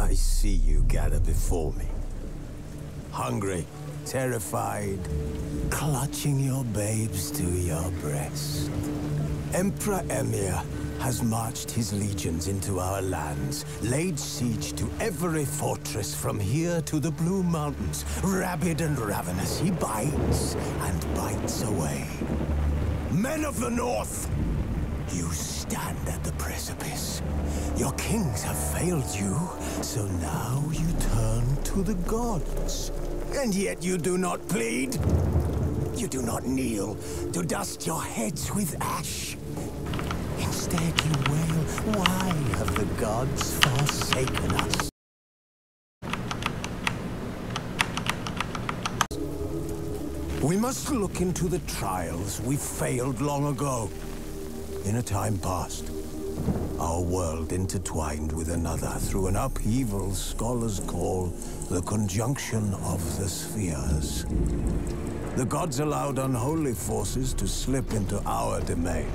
I see you gather before me. Hungry, terrified, clutching your babes to your breast. Emperor Emir has marched his legions into our lands, laid siege to every fortress from here to the Blue Mountains. Rabid and ravenous, he bites and bites away. Men of the North, you stand at the precipice. Your kings have failed you, so now you turn to the gods. And yet you do not plead. You do not kneel to dust your heads with ash. Instead you wail, why have the gods forsaken us? We must look into the trials we failed long ago. In a time past, our world intertwined with another through an upheaval scholars call the conjunction of the spheres. The gods allowed unholy forces to slip into our domain.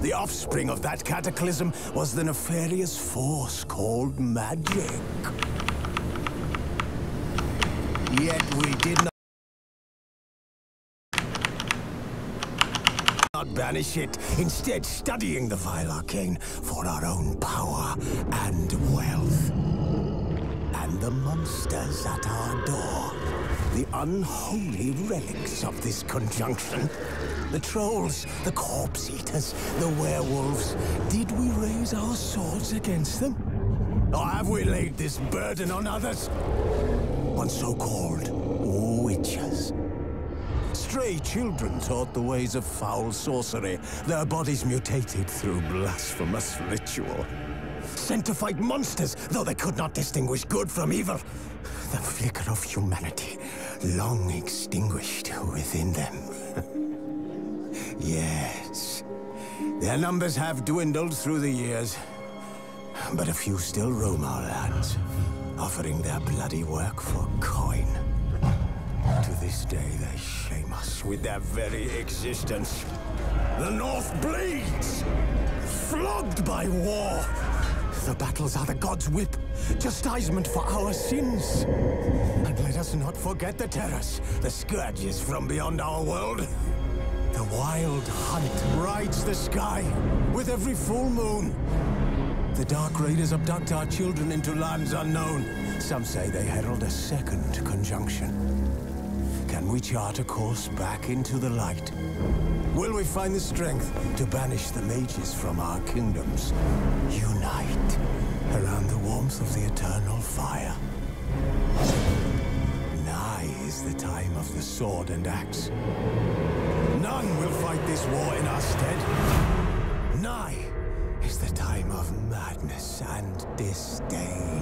The offspring of that cataclysm was the nefarious force called magic. Yet we did not banish it, instead studying the vile arcane for our own power and wealth. And the monsters at our door, the unholy relics of this conjunction. The trolls, the corpse eaters, the werewolves. Did we raise our swords against them? Or have we laid this burden on others? On so-called witches. Stray children taught the ways of foul sorcery, their bodies mutated through blasphemous ritual. Sent to fight monsters, though they could not distinguish good from evil. The flicker of humanity, long extinguished within them. Yes, their numbers have dwindled through the years, but a few still roam our lands, offering their bloody work for coin. To this day, they shame us with their very existence. The North bleeds, flogged by war. The battles are the gods' whip, chastisement for our sins. And let us not forget the terrors, the scourges from beyond our world. The wild hunt rides the sky with every full moon. The Dark Raiders abduct our children into lands unknown. Some say they herald a second conjunction. Can we chart a course back into the light? Will we find the strength to banish the mages from our kingdoms? Unite around the warmth of the eternal fire. Nigh is the time of the sword and axe. None will fight this war in our stead. Nigh is the time of madness and disdain.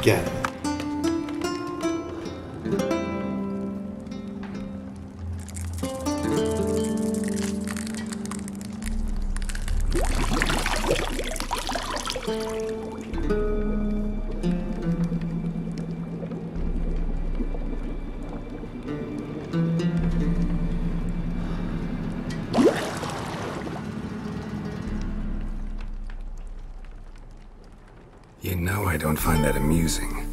Get it. You know I don't find that amusing.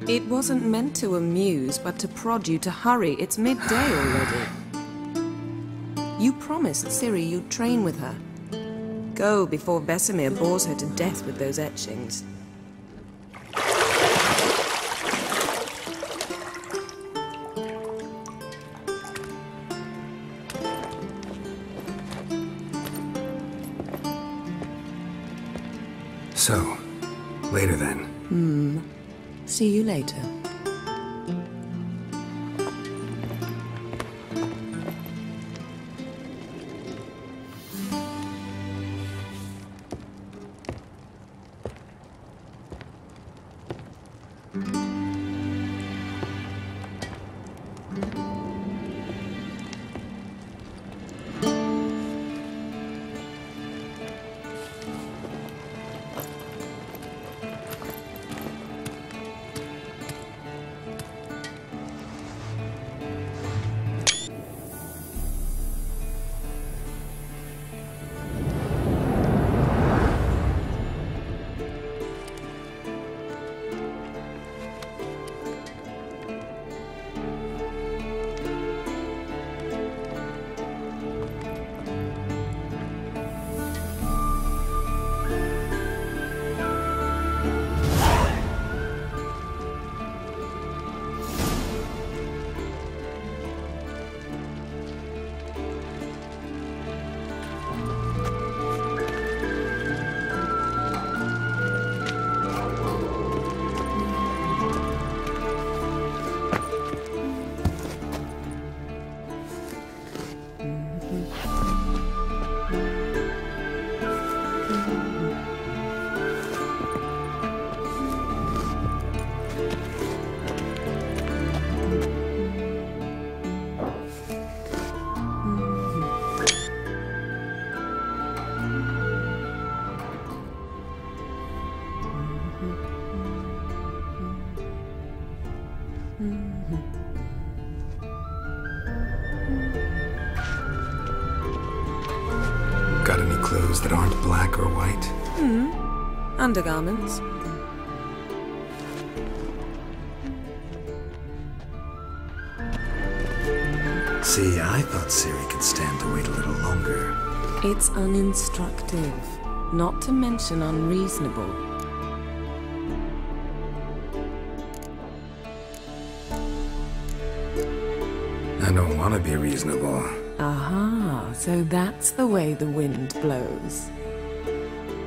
It wasn't meant to amuse, but to prod you to hurry. It's midday already. You promised Ciri you'd train with her. Go before Vesemir bores her to death with those etchings. So, later then. See you later. Got any clothes that aren't black or white? Undergarments. See, I thought Ciri could stand to wait a little longer. It's uninstructive, not to mention unreasonable. I don't want to be reasonable. Aha, so that's the way the wind blows.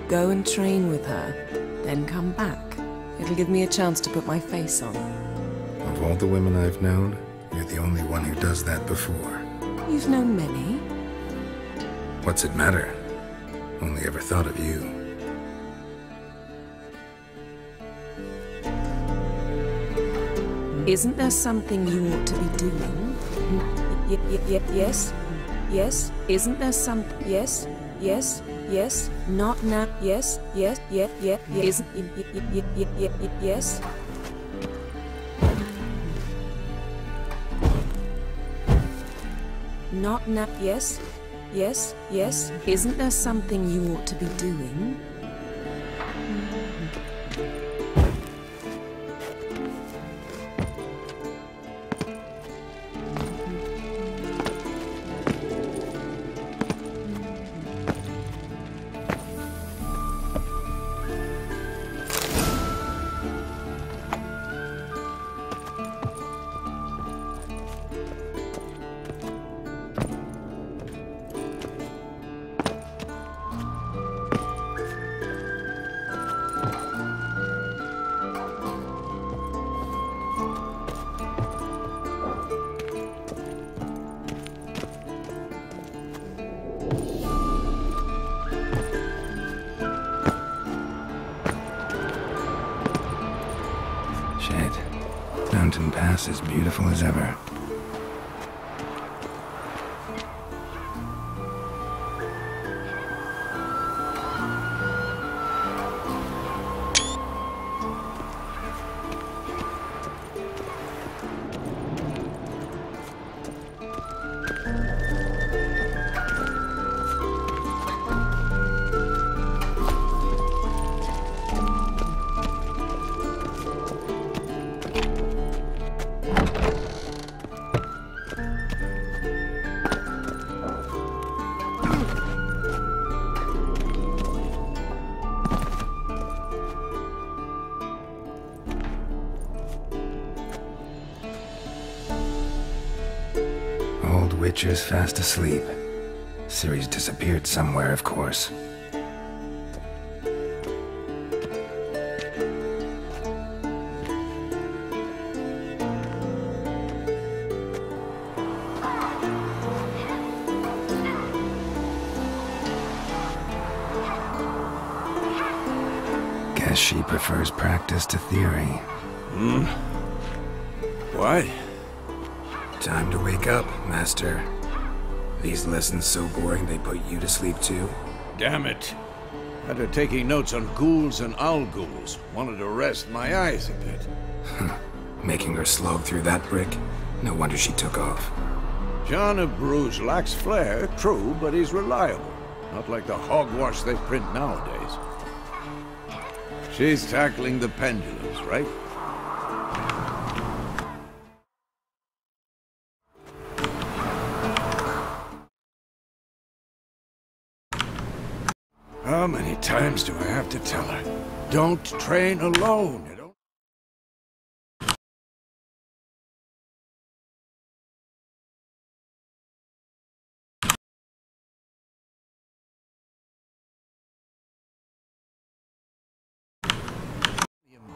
Go and train with her, then come back. It'll give me a chance to put my face on. Of all the women I've known, you're the only one who does that before. You've known many. What's it matter? Only ever thought of you. Isn't there something you ought to be doing? Yes? Yes? Isn't there something? Yes? Yes? Yes? Not now? Yes? Yes? Yes? Yes? Yes? Yes? Not now? Yes? Yes? Yes? Isn't there something you ought to be doing? Shit. Mountain Pass is beautiful as ever. Witcher's fast asleep. Ciri's disappeared somewhere, of course. Guess she prefers practice to theory. What? Time to wake up, Master. These lessons so boring they put you to sleep too? Damn it. After taking notes on ghouls and owl ghouls, wanted to rest my eyes a bit. Making her slog through that brick? No wonder she took off. John of Bruges lacks flair, true, but he's reliable. Not like the hogwash they print nowadays. She's tackling the pendulums, right? How many times do I have to tell her? Don't train alone. You don't...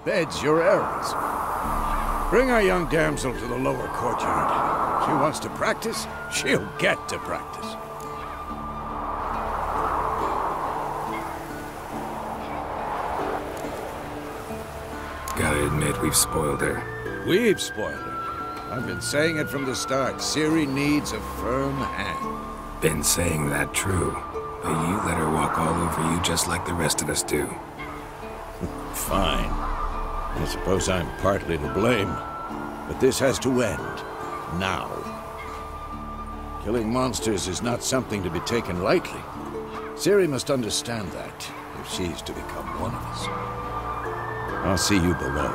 Embeds your errors. Bring our young damsel to the lower courtyard. She wants to practice, she'll get to practice. Gotta admit, we've spoiled her. We've spoiled her. I've been saying it from the start. Ciri needs a firm hand. Been saying that true. But you let her walk all over you just like the rest of us do. Fine. I suppose I'm partly to blame. But this has to end. Now. Killing monsters is not something to be taken lightly. Ciri must understand that, if she's to become one of us. I'll see you below.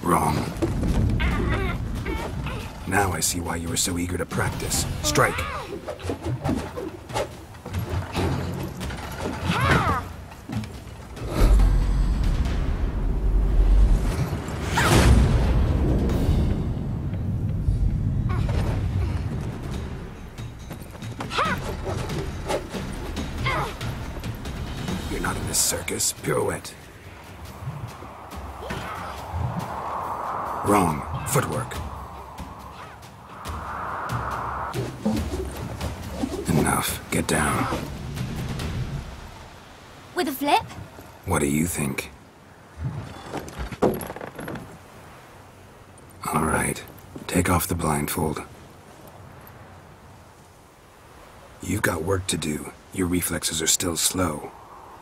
Wrong. Now I see why you were so eager to practice. Strike! You're not in this circus. Pirouette. Wrong. Footwork. Enough. Get down. With a flip? What do you think? All right. Take off the blindfold. You've got work to do. Your reflexes are still slow.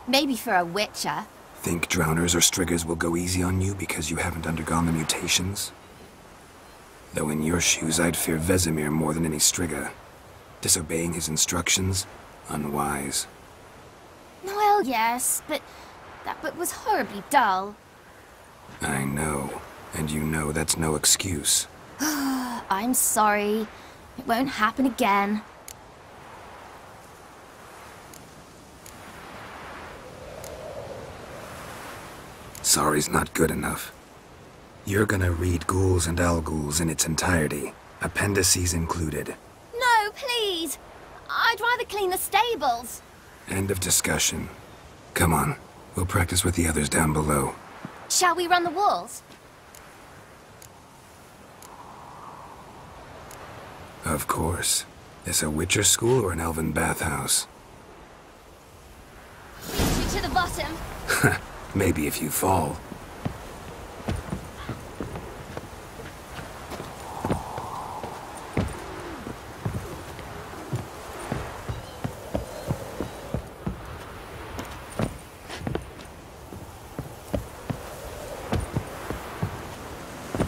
Maybe for a witcher. Think drowners or striggers will go easy on you because you haven't undergone the mutations? Though in your shoes, I'd fear Vesemir more than any strigger. Disobeying his instructions? Unwise. Well, yes, but that book was horribly dull. I know. And you know that's no excuse. I'm sorry. It won't happen again. Sorry's not good enough. You're gonna read Ghouls and Owlghouls in its entirety, appendices included. No, please! I'd rather clean the stables. End of discussion. Come on, we'll practice with the others down below. Shall we run the walls? Of course. This a Witcher school or an elven bathhouse? Leads you to the bottom. Maybe if you fall.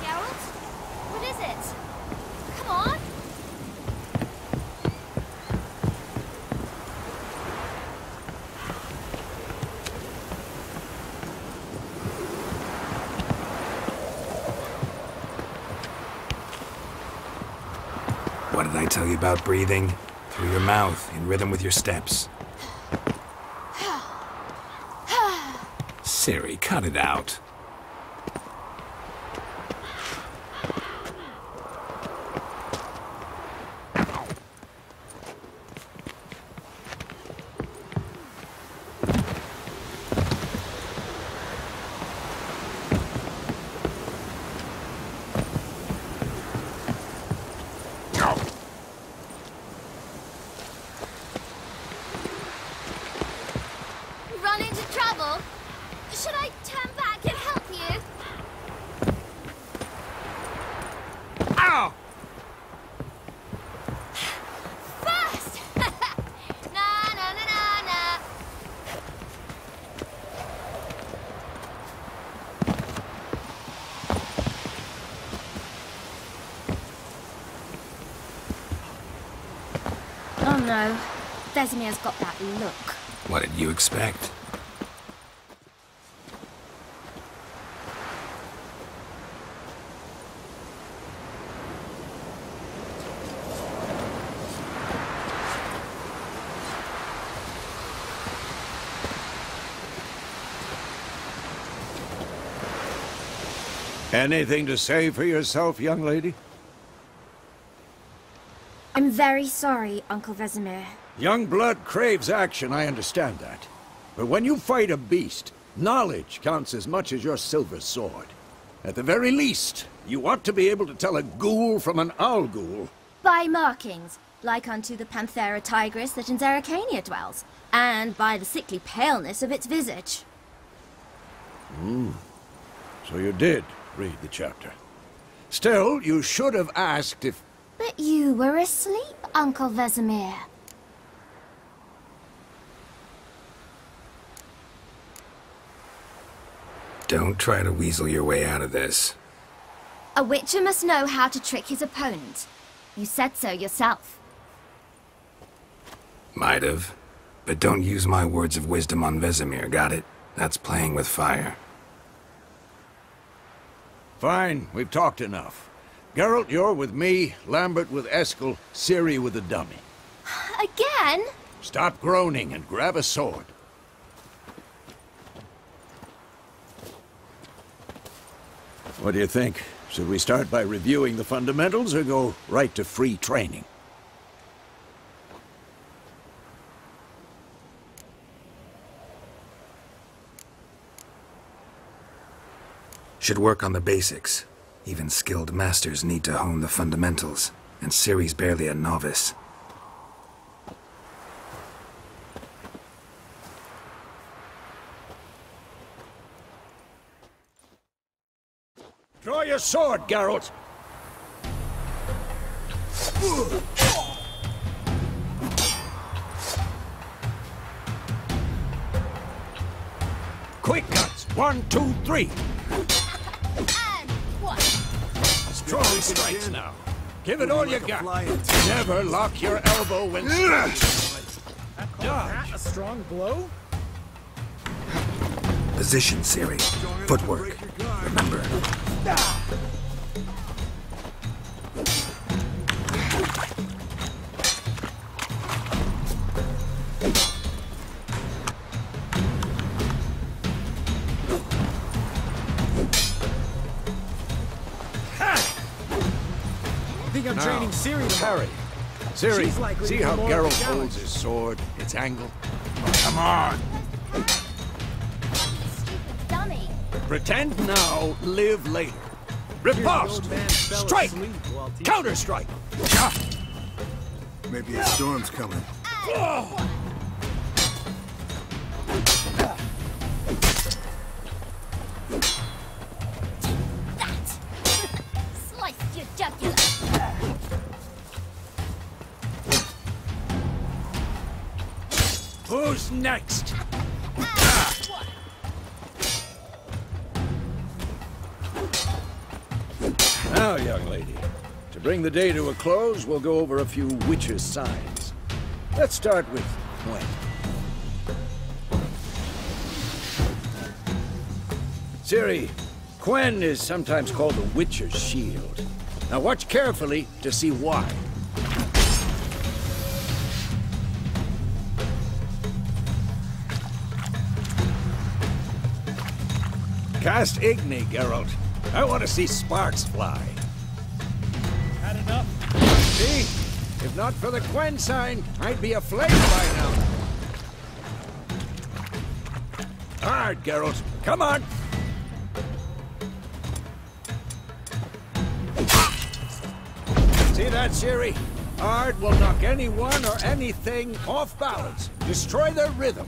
Geralt? What is it? Come on! What did I tell you about breathing? Through your mouth, in rhythm with your steps. Ciri, cut it out. Run into trouble? Should I turn back and help you? Ow! Fast! Na na na na na. Oh no, Vesemir's got that look. What did you expect? Anything to say for yourself, young lady? I'm very sorry, Uncle Vesemir. Young blood craves action, I understand that. But when you fight a beast, knowledge counts as much as your silver sword. At the very least, you ought to be able to tell a ghoul from an owl ghoul. By markings, like unto the Panthera tigris that in Zerrikania dwells, and by the sickly paleness of its visage. So you did read the chapter. Still, you should have asked if... But you were asleep, Uncle Vesemir. Don't try to weasel your way out of this. A witcher must know how to trick his opponent. You said so yourself. Might have. But don't use my words of wisdom on Vesemir, got it? That's playing with fire. Fine, we've talked enough. Geralt, you're with me, Lambert with Eskel, Ciri with the dummy. Again? Stop groaning and grab a sword. What do you think? Should we start by reviewing the fundamentals or go right to free training? Should work on the basics. Even skilled masters need to hone the fundamentals, and Ciri's barely a novice. Draw your sword, Geralt! Quick cuts! 1, 2, 3! And what? Strong strikes now. Give it all you got. Never lock your elbow when That a strong blow? Position, Ciri. Footwork. Remember. I think I'm training Ciri to Harry. Ciri, She's likely see to be how more of a Geralt challenge. holds his sword, its angle? Come on! Stupid dummy. Pretend now, live later. Riposte! old man fell Strike! asleep while teaching. Counter-strike! Maybe a storm's coming. That! Sliced your jugular! Who's next? Now, young lady, to bring the day to a close, we'll go over a few witches' signs. Let's start with Gwen. Ciri, Gwen is sometimes called the Witcher's Shield. Now watch carefully to see why. Cast Igni, Geralt. I want to see sparks fly. Had enough? See? If not for the Gwen sign, I'd be aflame by now. Hard, Geralt. Come on! See that, Ciri? Hard will knock anyone or anything off balance. Destroy their rhythm.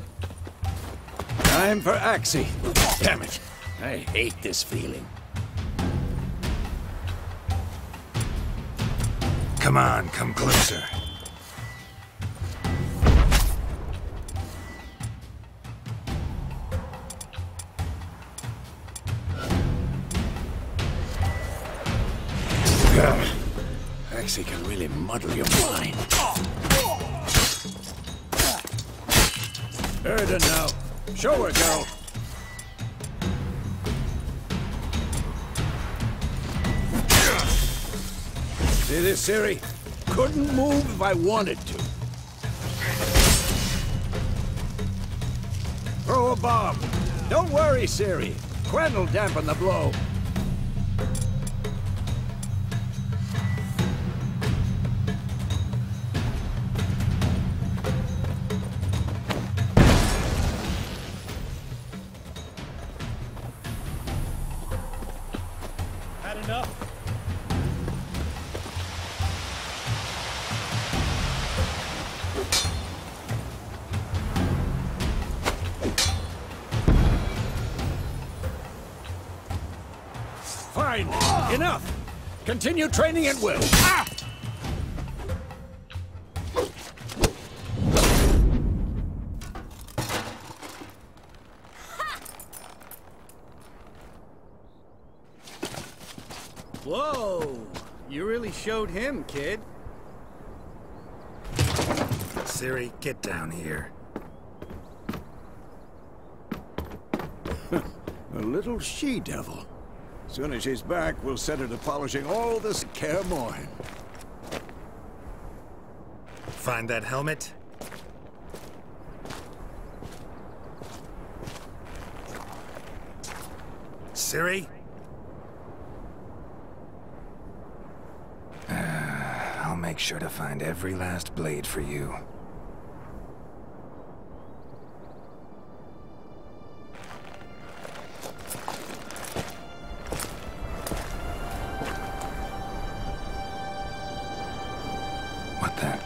Time for Axie. Damn it. I hate this feeling. Come on, come closer. Axie can really muddle your mind. Erden now. Show her, girl. See this, Ciri? Couldn't move if I wanted to. Throw a bomb. Don't worry, Ciri. Gwen will dampen the blow. Had enough? Fine. Enough. Continue training at will. Ah! Whoa! You really showed him, kid. Ciri, get down here. A little she-devil. Soon as she's back, we'll set her to polishing all this Kaer Morhen. Find that helmet? Ciri? I'll make sure to find every last blade for you. What then?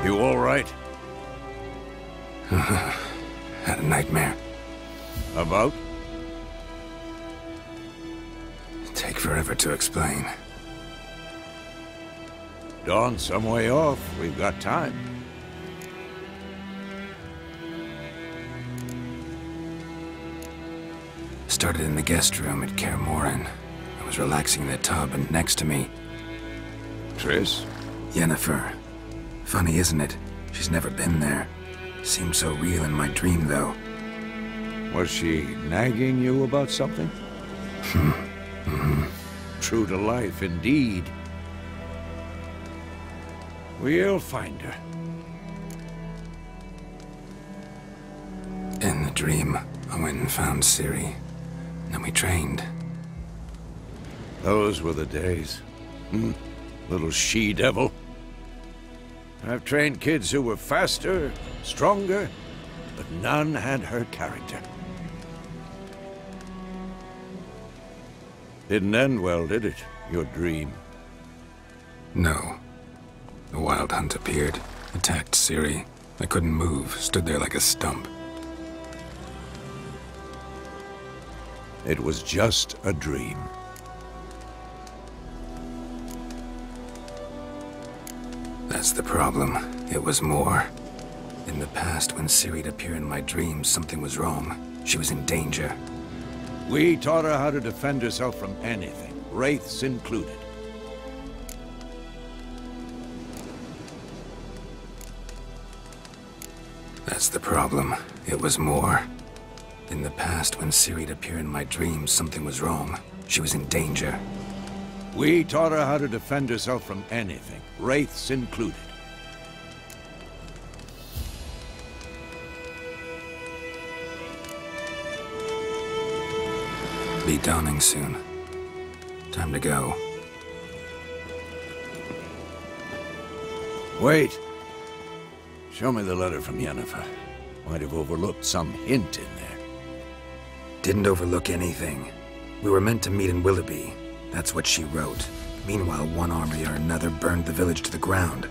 You all right? Had a nightmare. About? take forever to explain. Dawn's some way off. We've got time. Started in the guest room at Kaer Morhen. I was relaxing in the tub, and next to me... Triss? Yennefer. Funny, isn't it? She's never been there. Seemed so real in my dream, though. Was she nagging you about something? True to life, indeed. We'll find her. In the dream, I went and found Ciri. Then we trained. Those were the days. Little she-devil. I've trained kids who were faster, stronger, but none had her character. Didn't end well, did it? Your dream? No. The Wild Hunt appeared, attacked Ciri. I couldn't move, stood there like a stump. It was just a dream. That's the problem. It was more. In the past, when Ciri'd appear in my dreams, something was wrong. She was in danger. We taught her how to defend herself from anything, wraiths included. That's the problem. It was more. In the past, when Ciri'd appear in my dreams, something was wrong. She was in danger. We taught her how to defend herself from anything, wraiths included. Be dawning soon. Time to go. Wait. Show me the letter from Yennefer. Might have overlooked some hint in there. Didn't overlook anything. We were meant to meet in Willoughby. That's what she wrote. Meanwhile, one army or another burned the village to the ground.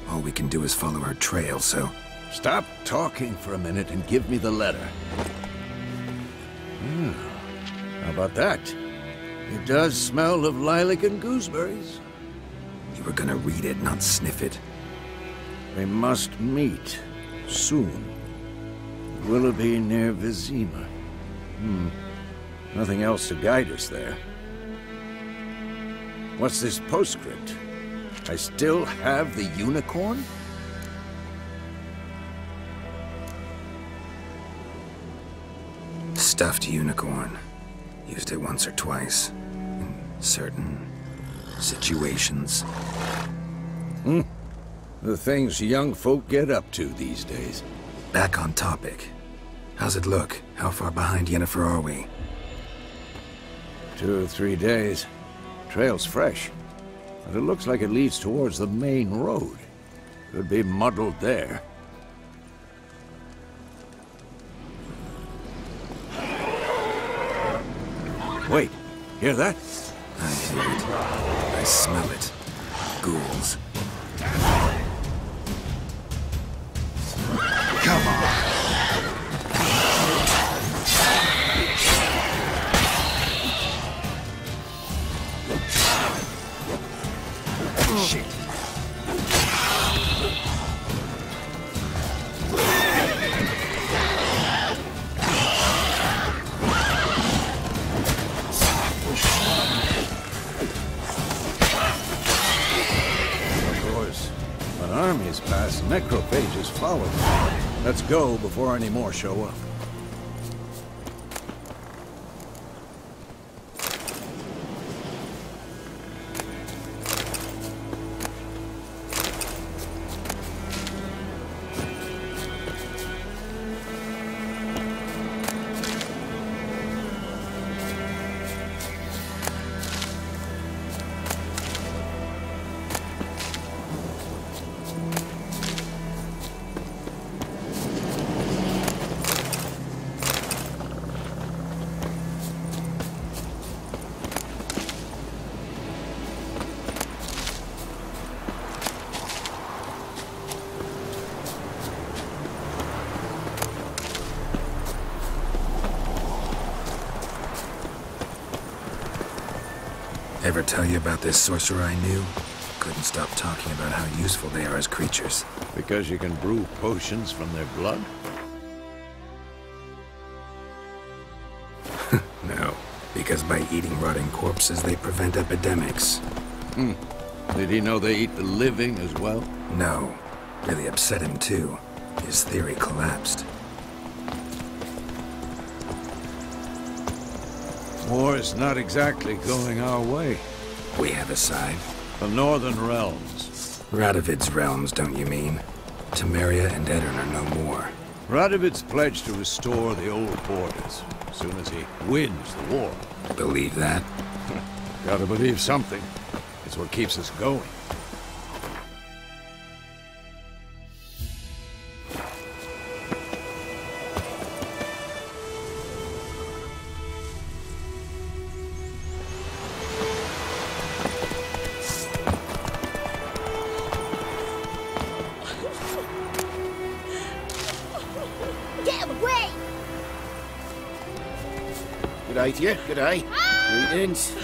All we can do is follow her trail, so... Stop talking for a minute and give me the letter. How about that? It does smell of lilac and gooseberries. You were gonna read it, not sniff it. We must meet. Soon. Willoughby near Vizima. Nothing else to guide us there. What's this postscript? I still have the unicorn? Stuffed unicorn. Used it once or twice. In certain... situations. The things young folk get up to these days. Back on topic. How's it look? How far behind Yennefer are we? 2 or 3 days. Trail's fresh, but it looks like it leads towards the main road. Could be muddled there. Wait, hear that? I hear it. I smell it. Ghouls. Come on. Shit. Of course, when armies pass, necrophages follow. Let's go before any more show up. Ever tell you about this sorcerer I knew? Couldn't stop talking about how useful they are as creatures. Because you can brew potions from their blood? No, because by eating rotting corpses, they prevent epidemics. Did he know they eat the living as well? No. Really upset him, too. His theory collapsed. War is not exactly going our way. We have a side. The Northern Realms. Radovid's realms, don't you mean? Temeria and Edirn are no more. Radovid's pledged to restore the old borders, as soon as he wins the war. Believe that? Gotta believe something. It's what keeps us going. Get away! Good day to you. Good day. Greetings.